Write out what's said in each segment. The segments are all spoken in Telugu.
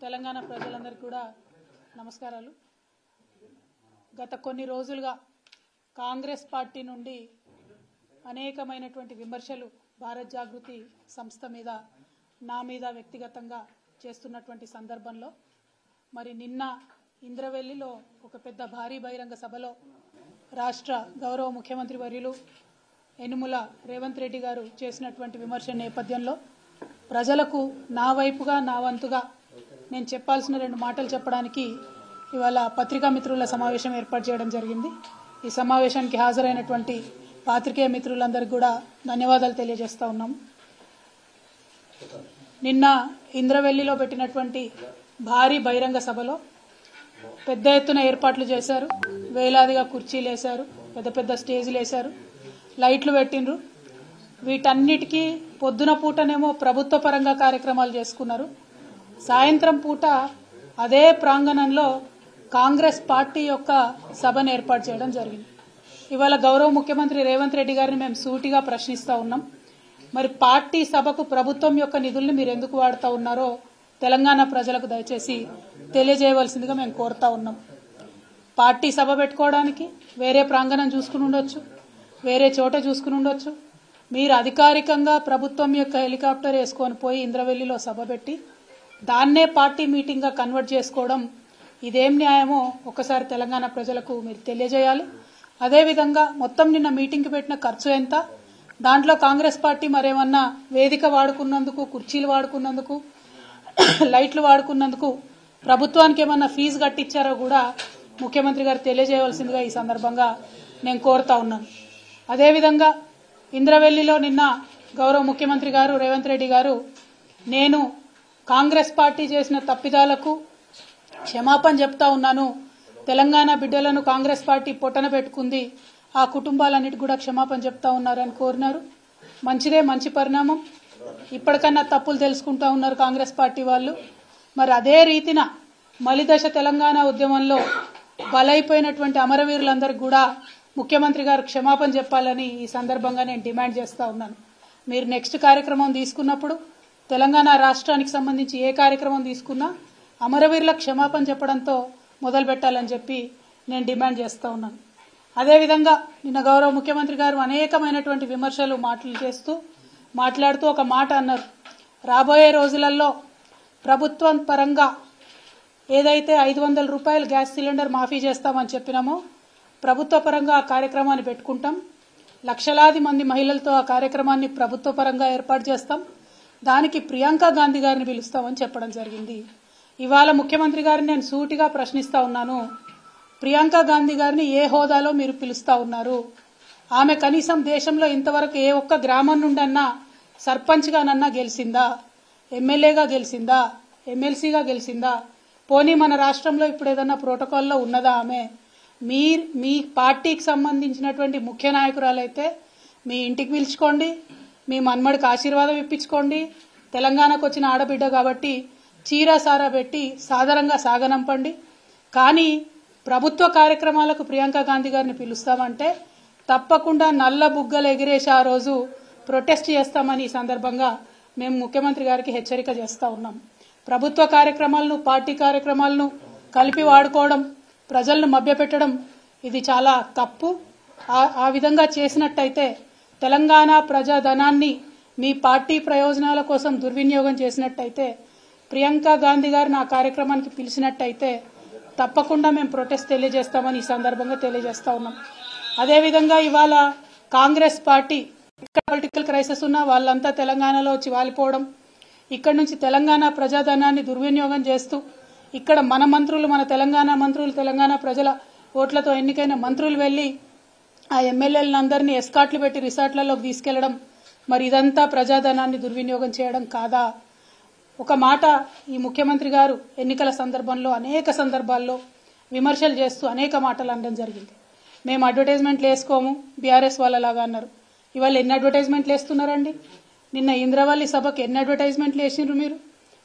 తెలంగాణ ప్రజలందరికీ కూడా నమస్కారాలు. గత కొన్ని రోజులుగా కాంగ్రెస్ పార్టీ నుండి అనేకమైనటువంటి విమర్శలు భారత్ జాగృతి సంస్థ మీద నా మీద వ్యక్తిగతంగా చేస్తున్నటువంటి సందర్భంలో మరి నిన్న ఇంద్రవెల్లిలో ఒక పెద్ద భారీ బహిరంగ సభలో రాష్ట్ర గౌరవ ముఖ్యమంత్రి వర్యులు యనుమల రేవంత్ రెడ్డి గారు చేసినటువంటి విమర్శ నేపథ్యంలో ప్రజలకు నా వైపుగా నా వంతుగా నేను చెప్పాల్సిన 2 మాటలు చెప్పడానికి ఇవాళ పత్రికా మిత్రుల సమావేశం ఏర్పాటు చేయడం జరిగింది. ఈ సమావేశానికి హాజరైనటువంటి పాత్రికేయ మిత్రులందరికీ కూడా ధన్యవాదాలు తెలియజేస్తా ఉన్నాం. నిన్న ఇంద్రవెల్లిలో పెట్టినటువంటి భారీ బహిరంగ సభలో పెద్ద ఎత్తున ఏర్పాట్లు చేశారు. వేలాదిగా కుర్చీలు వేశారు, పెద్ద పెద్ద స్టేజీలు వేశారు, లైట్లు పెట్టిండ్రు. వీటన్నిటికీ పొద్దున పూటనేమో ప్రభుత్వ పరంగా కార్యక్రమాలు చేసుకున్నారు. సాయంత్రం పూట అదే ప్రాంగణంలో కాంగ్రెస్ పార్టీ యొక్క సభను ఏర్పాటు చేయడం జరిగింది. ఇవాళ గౌరవ ముఖ్యమంత్రి రేవంత్ రెడ్డి గారిని మేము సూటిగా ప్రశ్నిస్తూ ఉన్నాం. మరి పార్టీ సభకు ప్రభుత్వం యొక్క నిధుల్ని మీరు ఎందుకు వాడుతూ ఉన్నారో తెలంగాణ ప్రజలకు దయచేసి తెలియజేయవలసిందిగా మేము కోరుతా ఉన్నాం. పార్టీ సభ పెట్టుకోవడానికి వేరే ప్రాంగణం చూసుకుని ఉండొచ్చు, వేరే చోట చూసుకుని ఉండొచ్చు. మీరు అధికారికంగా ప్రభుత్వం యొక్క హెలికాప్టర్ వేసుకొని పోయి ఇంద్రవెల్లిలో సభ పెట్టి దాన్నే పార్టీ మీటింగ్గా కన్వర్ట్ చేసుకోవడం ఇదేం న్యాయమో ఒకసారి తెలంగాణ ప్రజలకు మీరు తెలియజేయాలి. అదేవిధంగా మొత్తం నిన్న మీటింగ్కి పెట్టిన ఖర్చు ఎంత, దాంట్లో కాంగ్రెస్ పార్టీ మరేమన్నా వేదిక వాడుకున్నందుకు, కుర్చీలు వాడుకున్నందుకు, లైట్లు వాడుకున్నందుకు ప్రభుత్వానికి ఏమన్నా ఫీజు కట్టించారో కూడా ముఖ్యమంత్రి గారు తెలియజేయవలసిందిగా ఈ సందర్భంగా నేను కోరుతా ఉన్నాను. అదేవిధంగా ఇంద్రవెల్లిలో నిన్న గౌరవ ముఖ్యమంత్రి గారు రేవంత్ రెడ్డి గారు నేను కాంగ్రెస్ పార్టీ చేసిన తప్పిదాలకు క్షమాపణ చెప్తా ఉన్నాను, తెలంగాణ బిడ్డలను కాంగ్రెస్ పార్టీ పొట్టన పెట్టుకుంది, ఆ కుటుంబాలన్నిటి కూడా క్షమాపణ చెప్తా ఉన్నారని కోరినారు. మంచిదే, మంచి పరిణామం. ఇప్పటికన్నా తప్పులు తెలుసుకుంటా ఉన్నారు కాంగ్రెస్ పార్టీ వాళ్ళు. మరి అదే రీతిన మలిదశ తెలంగాణ ఉద్యమంలో బలైపోయినటువంటి అమరవీరులందరికీ కూడా ముఖ్యమంత్రి గారు క్షమాపణ చెప్పాలని ఈ సందర్భంగా నేను డిమాండ్ చేస్తా ఉన్నాను. మీరు నెక్స్ట్ కార్యక్రమం తీసుకున్నప్పుడు తెలంగాణ రాష్ట్రానికి సంబంధించి ఏ కార్యక్రమం తీసుకున్నా అమరవీరులకు క్షమాపణ చెప్పడంతో మొదలు పెట్టాలని చెప్పి నేను డిమాండ్ చేస్తూ ఉన్నాను. అదేవిధంగా నిన్న గౌరవ ముఖ్యమంత్రి గారు అనేకమైనటువంటి విమర్శలు మాట్లాడుతూ ఒక మాట అన్నారు. రాబోయే రోజులలో ప్రభుత్వం పరంగా ఏదైతే 500 రూపాయలు గ్యాస్ సిలిండర్ మాఫీ చేస్తామని చెప్పినామో ప్రభుత్వ పరంగా ఆ కార్యక్రమాన్ని పెట్టుకుంటాం. లక్షలాది మంది మహిళలతో ఆ కార్యక్రమాన్ని ప్రభుత్వ పరంగా ఏర్పాటు చేస్తాం. దానికి ప్రియాంక గాంధీ గారిని పిలుస్తామని చెప్పడం జరిగింది. ఇవాళ ముఖ్యమంత్రి గారిని నేను సూటిగా ప్రశ్నిస్తా ఉన్నాను, ప్రియాంక గాంధీ గారిని ఏ హోదాలో మీరు పిలుస్తా ఉన్నారు? ఆమె కనీసం దేశంలో ఇంతవరకు ఏ ఒక్క గ్రామం నుండన్నా సర్పంచ్గానన్నా గెలిచిందా, ఎమ్మెల్యేగా గెలిచిందా, ఎమ్మెల్సీగా గెలిచిందా? పోనీ మన రాష్ట్రంలో ఇప్పుడు ఏదన్నా ప్రోటోకాల్లో ఉన్నదా ఆమె? మీ పార్టీకి సంబంధించినటువంటి ముఖ్య నాయకురాలైతే మీ ఇంటికి పిలుచుకోండి, మీ మన్మడికి ఆశీర్వాదం ఇప్పించుకోండి. తెలంగాణకు వచ్చిన ఆడబిడ్డ కాబట్టి చీర సారా పెట్టి సాధారణంగా సాగనంపండి. కానీ ప్రభుత్వ కార్యక్రమాలకు ప్రియాంక గాంధీ గారిని పిలుస్తామంటే తప్పకుండా నల్ల బుగ్గలు ఎగిరేసి ఆ రోజు ప్రొటెస్ట్ చేస్తామని ఈ సందర్భంగా మేము ముఖ్యమంత్రి గారికి హెచ్చరిక చేస్తూ ఉన్నాం. ప్రభుత్వ కార్యక్రమాలను, పార్టీ కార్యక్రమాలను కలిపి వాడుకోవడం, ప్రజలను మభ్యపెట్టడం ఇది చాలా తప్పు. ఆ విధంగా చేసినట్టయితే తెలంగాణ ప్రజాధనాన్ని మీ పార్టీ ప్రయోజనాల కోసం దుర్వినియోగం చేసినట్టయితే, ప్రియాంక గాంధీ గారిని ఆ కార్యక్రమానికి పిలిచినట్టయితే తప్పకుండా మేము ప్రొటెస్ట్ తెలియజేస్తామని ఈ సందర్భంగా తెలియజేస్తా ఉన్నాం. అదేవిధంగా ఇవాళ కాంగ్రెస్ పార్టీ ఇక్కడ పొలిటికల్ క్రైసిస్ ఉన్న వాళ్ళంతా తెలంగాణలో వచ్చి వాలిపోవడం, ఇక్కడ నుంచి తెలంగాణ ప్రజాధనాన్ని దుర్వినియోగం చేస్తూ ఇక్కడ మన మంత్రులు, మన తెలంగాణ మంత్రులు, తెలంగాణ ప్రజల ఓట్లతో ఎన్నికైన మంత్రులు వెళ్లి ఆ ఎమ్మెల్యేలందరినీ ఎస్కాట్లు పెట్టి రిసార్ట్లలోకి తీసుకెళ్లడం, మరి ఇదంతా ప్రజాధనాన్ని దుర్వినియోగం చేయడం కాదా? ఒక మాట ఈ ముఖ్యమంత్రి గారు ఎన్నికల సందర్భంలో అనేక సందర్భాల్లో విమర్శలు చేస్తూ అనేక మాటలు అనడం జరిగింది. మేము అడ్వర్టైజ్మెంట్లు వేసుకోము బీఆర్ఎస్ వాళ్ళలాగా అన్నారు. ఇవాళ ఎన్ని అడ్వర్టైజ్మెంట్లు వేస్తున్నారండి? నిన్న ఇంద్రవల్లి సభకు ఎన్ని అడ్వర్టైజ్మెంట్లు వేసిండ్రు మీరు?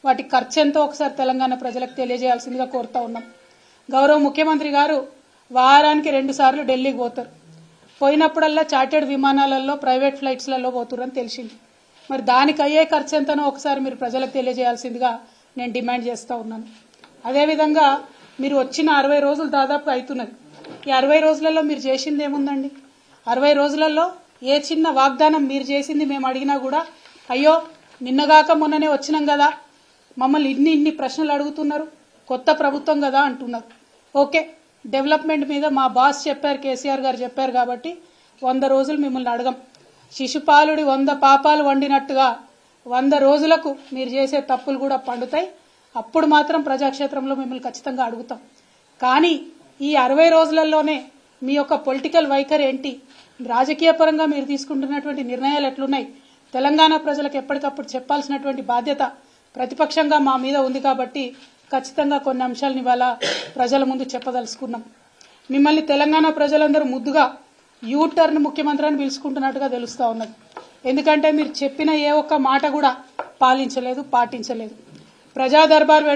వాటి ఖర్చు ఎంతో ఒకసారి తెలంగాణ ప్రజలకు తెలియజేయాల్సిందిగా కోరుతా ఉన్నాం. గౌరవ ముఖ్యమంత్రి గారు వారానికి 2 సార్లు ఢిల్లీకి పోతారు. పోయినప్పుడల్లా చార్టెడ్ విమానాలలో, ప్రైవేట్ ఫ్లైట్స్లలో పోతురని తెలిసింది. మరి దానికి అయ్యే ఖర్చు ఎంతనో ఒకసారి మీరు ప్రజలకు తెలియజేయాల్సిందిగా నేను డిమాండ్ చేస్తూ ఉన్నాను. అదేవిధంగా మీరు వచ్చిన 60 రోజులు దాదాపు అవుతున్నది. ఈ 60 రోజులలో మీరు చేసింది ఏముందండి? 60 రోజులలో ఏ చిన్న వాగ్దానం మీరు చేసింది మేము అడిగినా కూడా అయ్యో నిన్నగాక మొన్ననే వచ్చినాం కదా, మమ్మల్ని ఇన్ని ప్రశ్నలు అడుగుతున్నారు, కొత్త ప్రభుత్వం కదా అంటున్నారు. ఓకే, డెవలప్మెంట్ మీద మా బాస్ చెప్పారు, కేసీఆర్ గారు చెప్పారు కాబట్టి 100 రోజులు మిమ్మల్ని అడగం. శిశుపాలుడి 100 పాపాలు వండినట్టుగా 100 రోజులకు మీరు చేసే తప్పులు కూడా పండుతాయి. అప్పుడు మాత్రం ప్రజాక్షేత్రంలో మిమ్మల్ని ఖచ్చితంగా అడుగుతాం. కానీ ఈ 60 రోజులలోనే మీ యొక్క పొలిటికల్ వైఖరి ఏంటి, రాజకీయ పరంగా మీరు తీసుకుంటున్నటువంటి నిర్ణయాలు ఎట్లున్నాయి, తెలంగాణ ప్రజలకు ఎప్పటికప్పుడు చెప్పాల్సినటువంటి బాధ్యత ప్రతిపక్షంగా మా మీద ఉంది. కాబట్టి ఖచ్చితంగా కొన్ని అంశాలను ఇవాళ ప్రజల ముందు చెప్పదలుచుకున్నాం. మిమ్మల్ని తెలంగాణ ప్రజలందరూ ముద్దుగా యూటర్న్ ముఖ్యమంత్రి అని పిలుచుకుంటున్నట్టుగా తెలుస్తూ ఉన్నది. ఎందుకంటే మీరు చెప్పిన ఏ ఒక్క మాట కూడా పాటించలేదు. ప్రజా దర్బార్